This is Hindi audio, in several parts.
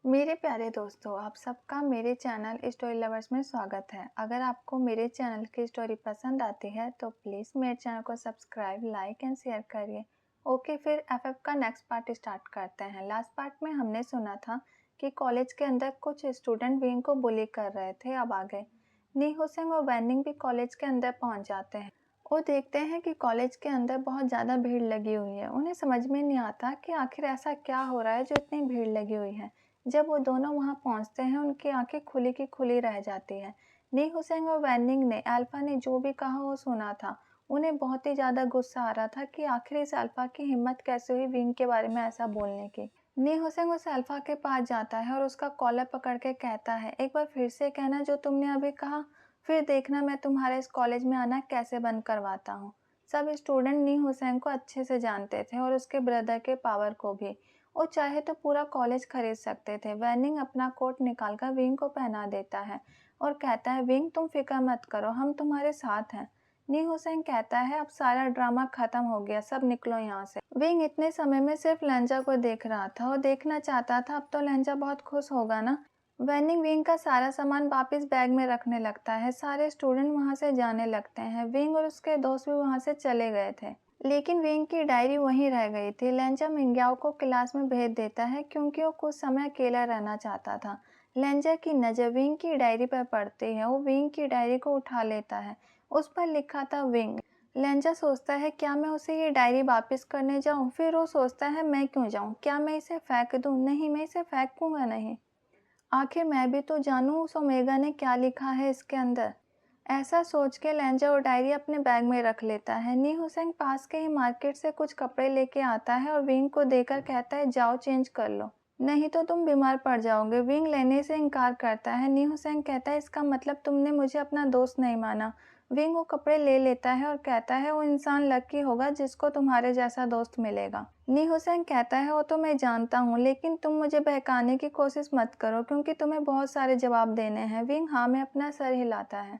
मेरे प्यारे दोस्तों, आप सबका मेरे चैनल स्टोरी लवर्स में स्वागत है। अगर आपको मेरे चैनल की स्टोरी पसंद आती है तो प्लीज़ मेरे चैनल को सब्सक्राइब, लाइक एंड शेयर करिए। ओके, फिर एफएफ का नेक्स्ट पार्ट स्टार्ट करते हैं। लास्ट पार्ट में हमने सुना था कि कॉलेज के अंदर कुछ स्टूडेंट विंग को बुली कर रहे थे। अब आगे नी हुसैन और वैनिंग भी कॉलेज के अंदर पहुंच जाते हैं। वो देखते हैं कि कॉलेज के अंदर बहुत ज़्यादा भीड़ लगी हुई है। उन्हें समझ में नहीं आता कि आखिर ऐसा क्या हो रहा है जो इतनी भीड़ लगी हुई है। जब वो दोनों वहां पहुंचते हैं, उनकी आंखें खुली की खुली रह जाती है। नी हुसैन और वैनिंग ने अल्फा ने जो भी कहा वो सुना था। उन्हें बहुत ही ज्यादा गुस्सा आ रहा था कि आखिर इस अल्फा की हिम्मत कैसे हुई विंग के बारे में ऐसा बोलने की। नी हुसैन उस अल्फा के पास जाता है और उसका कॉलर पकड़ के कहता है, एक बार फिर से कहना जो तुमने अभी कहा, फिर देखना मैं तुम्हारे इस कॉलेज में आना कैसे बंद करवाता हूँ। सब स्टूडेंट नी हुसैन को अच्छे से जानते थे और उसके ब्रदर के पावर को भी। वो चाहे तो पूरा कॉलेज खरीद सकते थे। वैनिंग अपना कोट निकालकर विंग को पहना देता है और कहता है, विंग तुम फिक्र मत करो, हम तुम्हारे साथ हैं। नी हुसैन कहता है, अब सारा ड्रामा खत्म हो गया, सब निकलो यहाँ से। विंग इतने समय में सिर्फ लहंजा को देख रहा था और देखना चाहता था अब तो लहंजा बहुत खुश होगा ना। वेनिंग विंग का सारा सामान वापस बैग में रखने लगता है। सारे स्टूडेंट वहां से जाने लगते हैं। विंग और उसके दोस्त भी वहां से चले गए थे, लेकिन विंग की डायरी वहीं रह गई थी। लेंजा मिंग्याओ को क्लास में भेज देता है क्योंकि वो कुछ समय अकेला रहना चाहता था। लेंजा की नज़र विंग की डायरी पर पड़ती है। वो विंग की डायरी को उठा लेता है। उस पर लिखा था विंग। लेंजा सोचता है, क्या मैं उसे ये डायरी वापस करने जाऊं? फिर वो सोचता है, मैं क्यों जाऊं? क्या मैं इसे फेंक दूं? नहीं, मैं इसे फेंकूंगा नहीं। आखिर मैं भी तो जानूं उस ओमेगा ने क्या लिखा है इसके अंदर। ऐसा सोच के लेंजा वो डायरी अपने बैग में रख लेता है। नी हुसैन पास के ही मार्केट से कुछ कपड़े लेके आता है और विंग को देकर कहता है, जाओ चेंज कर लो, नहीं तो तुम बीमार पड़ जाओगे। विंग लेने से इनकार करता है। नी हुसैन कहता है, इसका मतलब तुमने मुझे अपना दोस्त नहीं माना। विंग वो कपड़े ले लेता है और कहता है, वो इंसान लकी होगा जिसको तुम्हारे जैसा दोस्त मिलेगा। नी हुसैन कहता है, वो तो मैं जानता हूँ, लेकिन तुम मुझे बहकाने की कोशिश मत करो क्योंकि तुम्हें बहुत सारे जवाब देने हैं। विंग हाँ में अपना सर हिलाता है।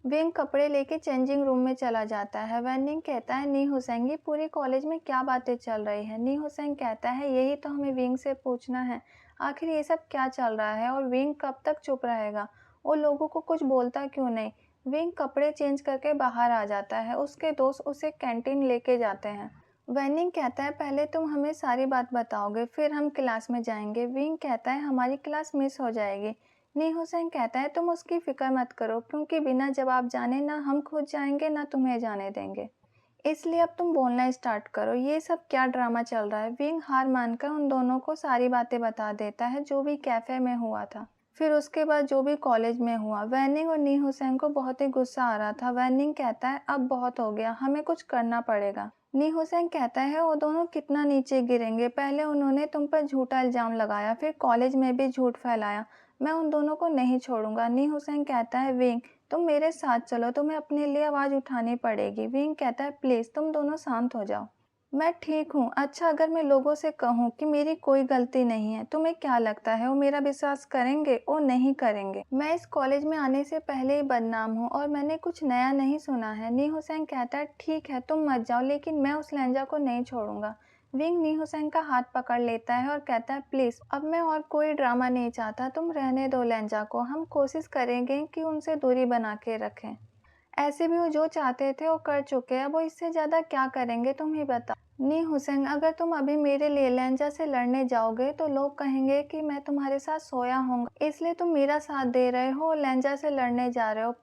विंग कपड़े लेके चेंजिंग रूम में चला जाता है। वैनिंग कहता है, नी हुसैन ये पूरी कॉलेज में क्या बातें चल रही है? नी हुसैन कहता है, यही तो हमें विंग से पूछना है, आखिर ये सब क्या चल रहा है और विंग कब तक चुप रहेगा? वो लोगों को कुछ बोलता क्यों नहीं? विंग कपड़े चेंज करके बाहर आ जाता है। उसके दोस्त उसे कैंटीन लेके जाते हैं। वैनिंग कहता है, पहले तुम हमें सारी बात बताओगे, फिर हम क्लास में जाएंगे। विंग कहता है, हमारी क्लास मिस हो जाएगी। नी हुसैन कहता है, तुम उसकी फिक्र मत करो क्योंकि बिना जवाब जाने ना हम खुद जाएंगे ना तुम्हें जाने देंगे, इसलिए अब तुम बोलना स्टार्ट करो। ये सब क्या ड्रामा चल रहा है? विंग हार मानकर उन दोनों को सारी बातें बता देता है, जो भी कैफे में हुआ था, फिर उसके बाद जो भी कॉलेज में हुआ। वैनिंग और नी हुसैन को बहुत ही गुस्सा आ रहा था। वैनिंग कहता है, अब बहुत हो गया, हमें कुछ करना पड़ेगा। नी हुसैन कहता है, वो दोनों कितना नीचे गिरेंगे? पहले उन्होंने तुम पर झूठा इल्जाम लगाया, फिर कॉलेज में भी झूठ फैलाया। मैं उन दोनों को नहीं छोड़ूंगा। नी हुसैन कहता है, विंग तुम मेरे साथ चलो, तुम्हें अपने लिए आवाज उठानी पड़ेगी। विंग कहता है, प्लीज तुम दोनों शांत हो जाओ, मैं ठीक हूँ। अच्छा, अगर मैं लोगों से कहूँ कि मेरी कोई गलती नहीं है, तुम्हें क्या लगता है वो मेरा विश्वास करेंगे? वो नहीं करेंगे। मैं इस कॉलेज में आने से पहले ही बदनाम हूँ और मैंने कुछ नया नहीं सुना है। नी हुसैन कहता है, ठीक है तुम मत जाओ, लेकिन मैं उस लहंजा को नहीं छोड़ूंगा। विंग नी हुसैन का हाथ पकड़ लेता है और कहता है, प्लीज अब मैं और कोई ड्रामा नहीं चाहता, तुम रहने दो लहंजा को, हम कोशिश करेंगे कि उनसे दूरी बना के रखें। ऐसे भी वो जो चाहते थे वो कर चुके हैं, अब वो इससे ज्यादा क्या करेंगे तुम ही बताओ। नी हुसैन, अगर तुम अभी मेरे लिए लहंजा से लड़ने जाओगे तो लोग कहेंगे कि मैं तुम्हारे साथ सोया हूँ, इसलिए तुम मेरा साथ दे रहे हो, लहंजा से लड़ने जा रहे हो।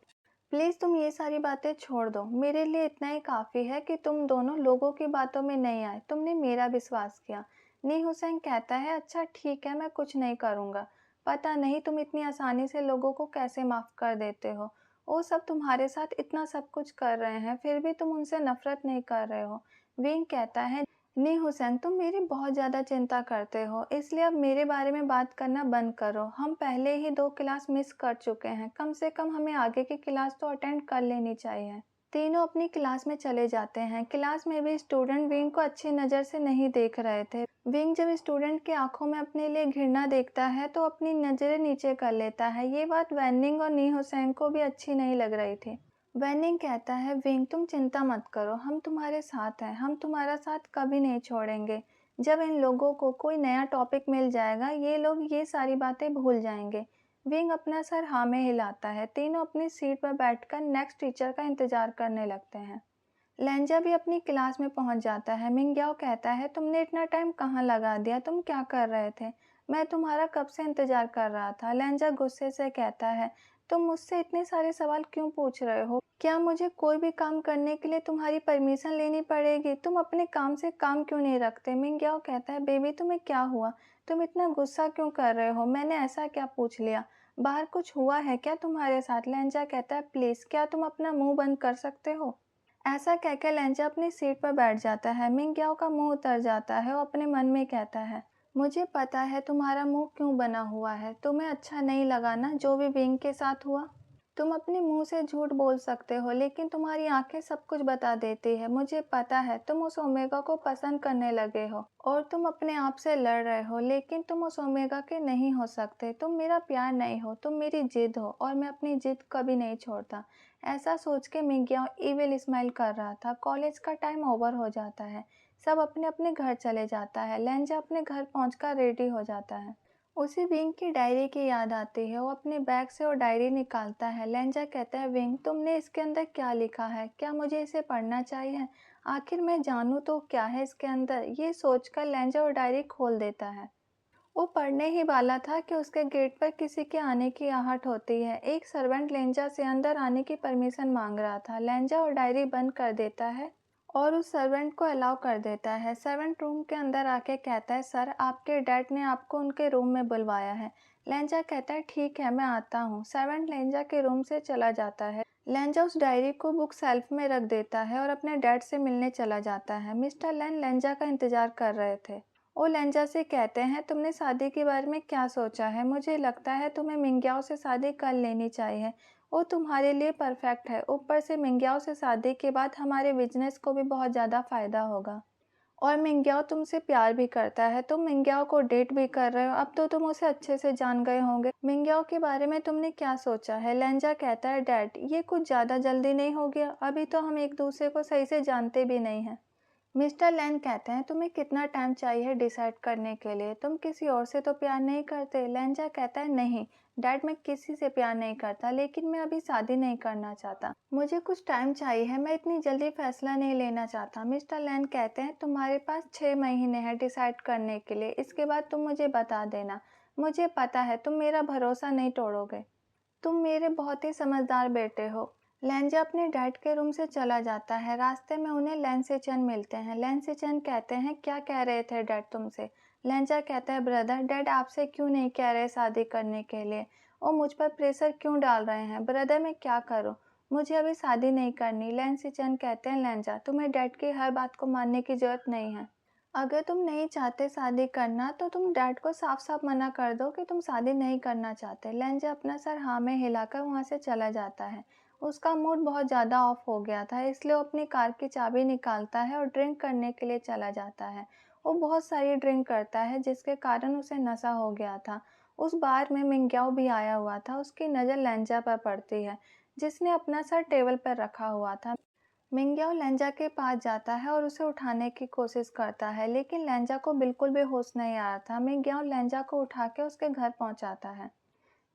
प्लीज तुम ये सारी बातें छोड़ दो, मेरे लिए इतना ही काफी है कि तुम दोनों लोगों की बातों में नहीं आए, तुमने मेरा विश्वास किया। नी हुसैन कहता है, अच्छा ठीक है, मैं कुछ नहीं करूंगा। पता नहीं तुम इतनी आसानी से लोगों को कैसे माफ कर देते हो। वो सब तुम्हारे साथ इतना सब कुछ कर रहे हैं, फिर भी तुम उनसे नफरत नहीं कर रहे हो। विंग कहता है, नी हुसैन तुम मेरी बहुत ज्यादा चिंता करते हो, इसलिए अब मेरे बारे में बात करना बंद करो। हम पहले ही 2 क्लास मिस कर चुके हैं, कम से कम हमें आगे की क्लास तो अटेंड कर लेनी चाहिए। तीनों अपनी क्लास में चले जाते हैं। क्लास में भी स्टूडेंट विंग को अच्छी नज़र से नहीं देख रहे थे। विंग जब स्टूडेंट की आंखों में अपने लिए घृणा देखता है तो अपनी नज़रें नीचे कर लेता है। ये बात वैनिंग और नी हुसैन को भी अच्छी नहीं लग रही थी। वैनिंग कहता है, विंग तुम चिंता मत करो, हम तुम्हारे साथ हैं, हम तुम्हारा साथ कभी नहीं छोड़ेंगे। जब इन लोगों को कोई नया टॉपिक मिल जाएगा, ये लोग ये सारी बातें भूल जाएंगे। विंग अपना सर हाँ में हिलाता है। तीनों अपनी सीट पर बैठकर नेक्स्ट टीचर का इंतजार करने लगते हैं। लेंजा भी अपनी क्लास में पहुंच जाता है। मिंग्याओ कहता है, तुमने इतना टाइम कहाँ लगा दिया, तुम क्या कर रहे थे? मैं तुम्हारा कब से इंतजार कर रहा था। लेंजा गुस्से से कहता है, तुम मुझसे इतने सारे सवाल क्यों पूछ रहे हो? क्या मुझे कोई भी काम करने के लिए तुम्हारी परमिशन लेनी पड़ेगी? तुम अपने काम से काम क्यों नहीं रखते? मिंग्याओ कहता है, बेबी तुम्हें क्या हुआ? तुम इतना गुस्सा क्यों कर रहे हो? मैंने ऐसा क्या पूछ लिया? बाहर कुछ हुआ है क्या तुम्हारे साथ? लेंजा कहता है, प्लीज क्या तुम अपना मुंह बंद कर सकते हो? ऐसा कहकर लेंचा अपनी सीट पर बैठ जाता है। मिंग्याओ का मुंह उतर जाता है और अपने मन में कहता है, मुझे पता है तुम्हारा मुंह क्यों बना हुआ है। तुम्हें अच्छा नहीं लगा ना जो भी विंग के साथ हुआ? तुम अपने मुंह से झूठ बोल सकते हो, लेकिन तुम्हारी आंखें सब कुछ बता देती है। मुझे पता है तुम उस ओमेगा को पसंद करने लगे हो और तुम अपने आप से लड़ रहे हो, लेकिन तुम उस ओमेगा के नहीं हो सकते। तुम मेरा प्यार नहीं हो, तुम मेरी जिद हो और मैं अपनी जिद कभी नहीं छोड़ता। ऐसा सोच के मिंग्याओ इविल स्माइल कर रहा था। कॉलेज का टाइम ओवर हो जाता है। सब अपने अपने घर चले जाता है। लेंजा अपने घर पहुंचकर रेडी हो जाता है। उसे विंग की डायरी की याद आती है। वो अपने बैग से वो डायरी निकालता है। लेंजा कहता है, विंग तुमने इसके अंदर क्या लिखा है? क्या मुझे इसे पढ़ना चाहिए? आखिर मैं जानूं तो क्या है इसके अंदर? ये सोचकर लेंजा वो डायरी खोल देता है। वो पढ़ने ही वाला था कि उसके गेट पर किसी के आने की आहट होती है। एक सर्वेंट लेंजा से अंदर आने की परमिशन मांग रहा था। लेंजा वो डायरी बंद कर देता है और उस सर्वेंट को अलाउ कर देता है। सर्वेंट रूम के अंदर आके कहता है, सर आपके डैड ने आपको उनके रूम में बुलवाया है। लेंजा कहता है, ठीक है मैं आता हूँ। सर्वेंट लेंजा के रूम से चला जाता है। लेंजा उस डायरी को बुक शेल्फ में रख देता है और अपने डैड से मिलने चला जाता है। मिस्टर लैन लेंजा का इंतजार कर रहे थे। वो लेंजा से कहते हैं, तुमने शादी के बारे में क्या सोचा है? मुझे लगता है तुम्हें मिंग्याओ से शादी कर लेनी चाहिए। वो तुम्हारे लिए परफेक्ट है। ऊपर से मिंग्याओ से शादी के बाद हमारे बिजनेस को भी बहुत ज़्यादा फायदा होगा। और मिंग्याओ तुमसे प्यार भी करता है। तुम मिंग्याओ को डेट भी कर रहे हो। अब तो तुम उसे अच्छे से जान गए होंगे। मिंग्याओ के बारे में तुमने क्या सोचा है? लेंजा कहता है, डैड ये कुछ ज़्यादा जल्दी नहीं हो गया? अभी तो हम एक दूसरे को सही से जानते भी नहीं हैं। मिस्टर लैन कहते हैं, तुम्हें कितना टाइम चाहिए डिसाइड करने के लिए? तुम किसी और से तो प्यार नहीं करते? लेंजा कहता है, नहीं डैड मैं किसी से प्यार नहीं करता, लेकिन मैं अभी शादी नहीं करना चाहता। मुझे कुछ टाइम चाहिए है, मैं इतनी जल्दी फैसला नहीं लेना चाहता। मिस्टर लैन कहते हैं, तुम्हारे पास 6 महीने हैं डिसाइड करने के लिए। इसके बाद तुम मुझे बता देना। मुझे पता है तुम मेरा भरोसा नहीं तोड़ोगे। तुम मेरे बहुत ही समझदार बेटे हो। लेंजा अपने डैड के रूम से चला जाता है। रास्ते में उन्हें लेंसेचन मिलते हैं। लेंसेचन कहते हैं, क्या कह रहे थे डैड तुमसे? लेंजा कहता है, ब्रदर डैड आपसे क्यों नहीं कह रहे शादी करने के लिए? वो मुझ पर प्रेशर क्यों डाल रहे हैं? ब्रदर मैं क्या करूं? मुझे अभी शादी नहीं करनी। लेंसेचन कहते हैं, लेंजा तुम्हें डैड की हर बात को मानने की जरूरत नहीं है। अगर तुम नहीं चाहते शादी करना तो तुम डैड को साफ साफ मना कर दो कि तुम शादी नहीं करना चाहते। लेंजा अपना सर हाँ में हिलाकर वहाँ से चला जाता है। उसका मूड बहुत ज़्यादा ऑफ हो गया था, इसलिए वो अपनी कार की चाबी निकालता है और ड्रिंक करने के लिए चला जाता है। वो बहुत सारी ड्रिंक करता है जिसके कारण उसे नशा हो गया था। उस बार में मिंग्याओ भी आया हुआ था। उसकी नज़र लेंजा पर पड़ती है जिसने अपना सर टेबल पर रखा हुआ था। मिंग्याओ लेंजा के पास जाता है और उसे उठाने की कोशिश करता है, लेकिन लेंजा को बिल्कुल भी होश नहीं आ रहा था। मिंग्याओ लेंजा को उठा के उसके घर पहुंचाता है।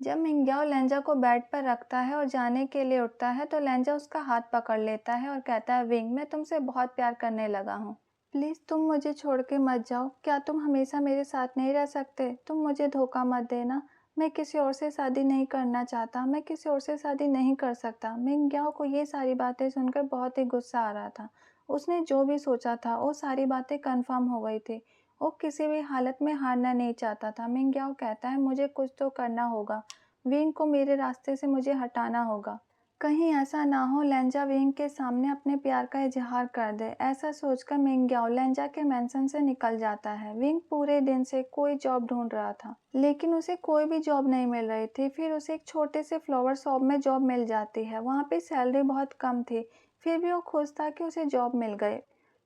जब मिंग्याओ लेंजा को बेड पर रखता है और जाने के लिए उठता है तो लेंजा उसका हाथ पकड़ लेता है और कहता है, विंग मैं तुमसे बहुत प्यार करने लगा हूँ। प्लीज़ तुम मुझे छोड़ के मत जाओ। क्या तुम हमेशा मेरे साथ नहीं रह सकते? तुम मुझे धोखा मत देना। मैं किसी और से शादी नहीं करना चाहता। मैं किसी और से शादी नहीं कर सकता। मिंग्याओ को ये सारी बातें सुनकर बहुत ही गुस्सा आ रहा था। उसने जो भी सोचा था वो सारी बातें कंफर्म हो गई थी। वो किसी भी हालत में हारना नहीं चाहता था। मिंग्याओ कहता है, मुझे कुछ तो करना होगा। विंग को मेरे रास्ते से मुझे हटाना होगा। कहीं ऐसा ना हो लेंजा विंग के सामने अपने प्यार का इजहार कर दे। ऐसा सोचकर मिंग्याओ लेंजा के मेंशन से निकल जाता है। विंग पूरे दिन से कोई जॉब ढूंढ रहा था, लेकिन उसे कोई भी जॉब नहीं मिल रही थी। फिर उसे एक छोटे से फ्लावर शॉप में जॉब मिल जाती है। वहाँ पे सैलरी बहुत कम थी, फिर भी वो खुश था कि उसे जॉब मिल गई।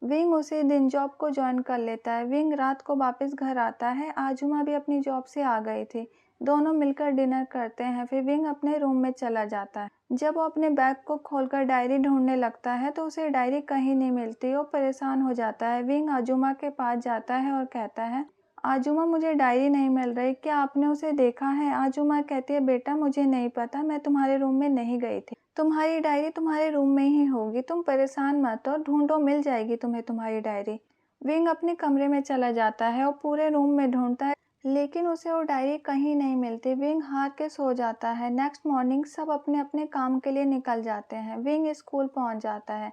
विंग उसी दिन जॉब को ज्वाइन कर लेता है। विंग रात को वापस घर आता है। आजुमा भी अपनी जॉब से आ गई थी। दोनों मिलकर डिनर करते हैं। फिर विंग अपने रूम में चला जाता है। जब वो अपने बैग को खोलकर डायरी ढूंढने लगता है तो उसे डायरी कहीं नहीं मिलती। वो परेशान हो जाता है। विंग आजुमा के पास जाता है और कहता है, आजुमा मुझे डायरी नहीं मिल रही, क्या आपने उसे देखा है? आजुमा कहती है, बेटा मुझे नहीं पता, मैं तुम्हारे रूम में नहीं गई थी। तुम्हारी डायरी तुम्हारे रूम में ही होगी, तुम परेशान मत हो, ढूंढो, मिल जाएगी तुम्हें तुम्हारी डायरी। विंग अपने कमरे में चला जाता है और पूरे रूम में ढूंढता है, लेकिन उसे वो डायरी कहीं नहीं मिलती। विंग हार के सो जाता है। नेक्स्ट मॉर्निंग सब अपने अपने काम के लिए निकल जाते हैं। विंग स्कूल पहुंच जाता है।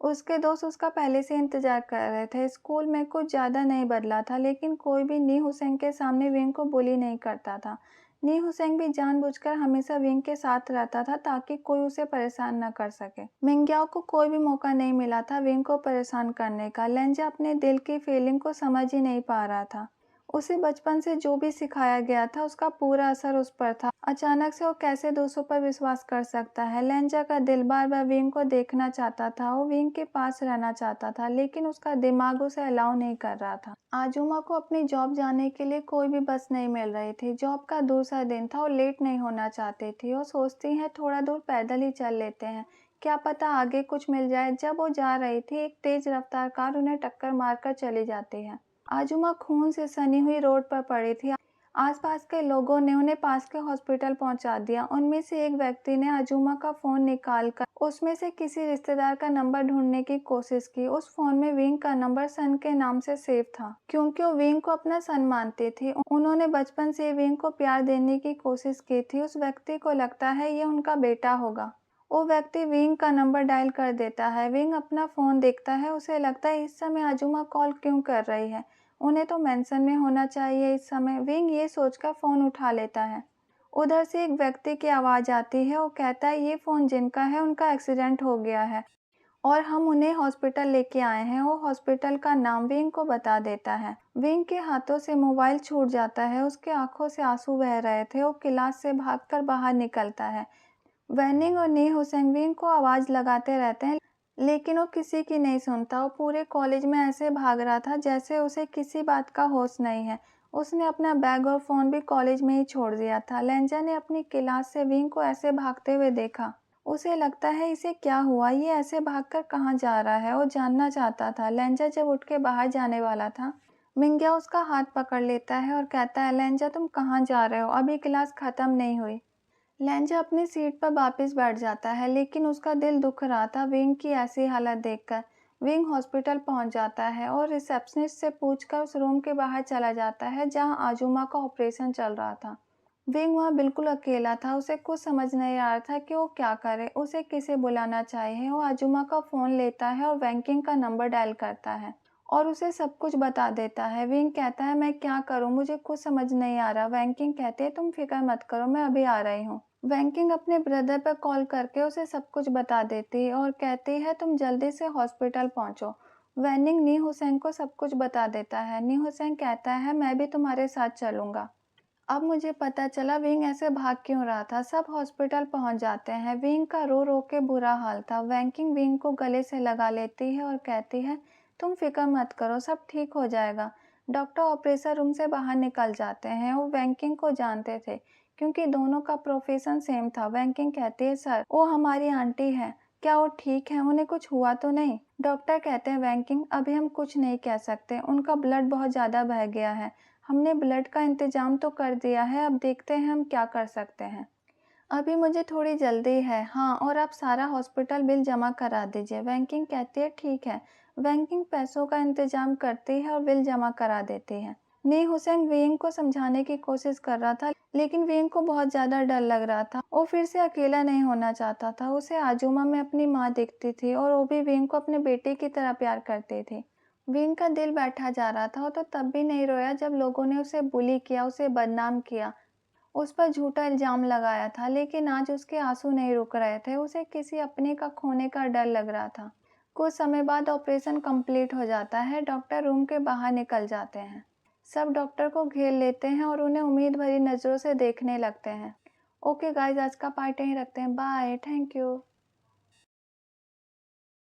उसके दोस्त उसका पहले से इंतजार कर रहे थे। स्कूल में कुछ ज़्यादा नहीं बदला था, लेकिन कोई भी नी हुसैन के सामने विंग को बुली नहीं करता था। नी हुसैन भी जानबूझकर हमेशा विंग के साथ रहता था ताकि कोई उसे परेशान न कर सके। मिंग्याओ को कोई भी मौका नहीं मिला था विंग को परेशान करने का। लेंजा अपने दिल की फीलिंग को समझ ही नहीं पा रहा था। उसे बचपन से जो भी सिखाया गया था उसका पूरा असर उस पर था। अचानक से वो कैसे दूसरों पर विश्वास कर सकता है? लेंजा का दिल बार बार विंग को देखना चाहता था। वो विंग के पास रहना चाहता था, लेकिन उसका दिमाग उसे अलाउ नहीं कर रहा था। आजुमा को अपनी जॉब जाने के लिए कोई भी बस नहीं मिल रही थी। जॉब का दूसरा दिन था। वो लेट नहीं होना चाहती थी। वो सोचती है थोड़ा दूर पैदल ही चल लेते हैं, क्या पता आगे कुछ मिल जाए। जब वो जा रही थी एक तेज रफ्तार कार उन्हें टक्कर मारकर चली जाती है। आजुमा खून से सनी हुई रोड पर पड़ी थी। आसपास के लोगों ने उन्हें पास के हॉस्पिटल पहुंचा दिया। उनमें से एक व्यक्ति ने आजुमा का फोन निकालकर उसमें से किसी रिश्तेदार का नंबर ढूंढने की कोशिश की। उस फोन में विंग का नंबर सन के नाम से सेव था, क्योंकि वो विंग को अपना सन मानती थी। उन्होंने बचपन से विंग को प्यार देने की कोशिश की थी। उस व्यक्ति को लगता है ये उनका बेटा होगा। वो व्यक्ति विंग का नंबर डायल कर देता है। विंग अपना फोन देखता है। उसे लगता है इस समय आजुमा कॉल क्यों कर रही है, उन्हें तो मेंशन में होना चाहिए इस समय। विंग ये सोचकर फ़ोन उठा लेता है। उधर से एक व्यक्ति की आवाज़ आती है। वो कहता है ये फ़ोन जिनका है उनका एक्सीडेंट हो गया है और हम उन्हें हॉस्पिटल लेके आए हैं। वो हॉस्पिटल का नाम विंग को बता देता है। विंग के हाथों से मोबाइल छूट जाता है। उसके आंखों से आंसू बह रहे थे। वो क्लास से भागकर बाहर निकलता है। वैनिंग और नी हुसैन विंग को आवाज़ लगाते रहते हैं, लेकिन वो किसी की नहीं सुनता। वो पूरे कॉलेज में ऐसे भाग रहा था जैसे उसे किसी बात का होश नहीं है। उसने अपना बैग और फ़ोन भी कॉलेज में ही छोड़ दिया था। लेंजा ने अपनी क्लास से विंग को ऐसे भागते हुए देखा। उसे लगता है इसे क्या हुआ, ये ऐसे भागकर कहाँ जा रहा है। वो जानना चाहता था। लेंजा जब उठ के बाहर जाने वाला था, मिंग्या उसका हाथ पकड़ लेता है और कहता है, लेंजा तुम कहाँ जा रहे हो, अभी क्लास ख़त्म नहीं हुई। लेंजा अपनी सीट पर वापस बैठ जाता है, लेकिन उसका दिल दुख रहा था विंग की ऐसी हालत देखकर। विंग हॉस्पिटल पहुंच जाता है और रिसेप्शनिस्ट से पूछकर उस रूम के बाहर चला जाता है जहां आजुमा का ऑपरेशन चल रहा था। विंग वहां बिल्कुल अकेला था। उसे कुछ समझ नहीं आ रहा था कि वो क्या करे, उसे किसे बुलाना चाहिए। वो आजुमा का फ़ोन लेता है और वैंकिंग का नंबर डायल करता है और उसे सब कुछ बता देता है। विंग कहता है मैं क्या करूं, मुझे कुछ समझ नहीं आ रहा। वैंकिंग कहते हैं तुम फिक्र मत करो, मैं अभी आ रही हूँ। वैंकिंग अपने ब्रदर पर कॉल करके उसे सब कुछ बता देती है और कहती है तुम जल्दी से हॉस्पिटल पहुंचो। वैनिंग नी हुसैन को सब कुछ बता देता है। नी हुसैन कहता है मैं भी तुम्हारे साथ चलूंगा। अब मुझे पता चला विंग ऐसे भाग क्यों रहा था। सब हॉस्पिटल पहुंच जाते हैं। विंग का रो रो के बुरा हाल था। वैंकिंग विंग को गले से लगा लेती है और कहती है तुम फिक्र मत करो, सब ठीक हो जाएगा। डॉक्टर ऑपरेशन रूम से बाहर निकल जाते हैं। वो वैंकिंग को जानते थे क्योंकि दोनों का प्रोफेशन सेम था। वैंकिंग कहती है सर वो हमारी आंटी है, क्या वो ठीक है, उन्हें कुछ हुआ तो नहीं? डॉक्टर कहते हैं वैंकिंग अभी हम कुछ नहीं कह सकते, उनका ब्लड बहुत ज़्यादा बह गया है। हमने ब्लड का इंतजाम तो कर दिया है, अब देखते हैं हम क्या कर सकते हैं। अभी मुझे थोड़ी जल्दी है। हाँ, और आप सारा हॉस्पिटल बिल जमा करा दीजिए। वैंकिंग कहती है ठीक है। वैंकिंग पैसों का इंतजाम करती है और बिल जमा करा देती है। नी हुसैन विंग को समझाने की कोशिश कर रहा था, लेकिन विंग को बहुत ज़्यादा डर लग रहा था। वो फिर से अकेला नहीं होना चाहता था। उसे आजुमा में अपनी माँ दिखती थी और वो भी विंग को अपने बेटे की तरह प्यार करती थी। विंग का दिल बैठा जा रहा था। वो तो तब भी नहीं रोया जब लोगों ने उसे बुली किया, उसे बदनाम किया, उस पर झूठा इल्जाम लगाया था, लेकिन आज उसके आंसू नहीं रुक रहे थे। उसे किसी अपने का खोने का डर लग रहा था। कुछ समय बाद ऑपरेशन कंप्लीट हो जाता है। डॉक्टर रूम के बाहर निकल जाते हैं। सब डॉक्टर को घेर लेते हैं और उन्हें उम्मीद भरी नज़रों से देखने लगते हैं। ओके गाइज, आज का पार्ट यहीं रखते हैं। Bye, thank you.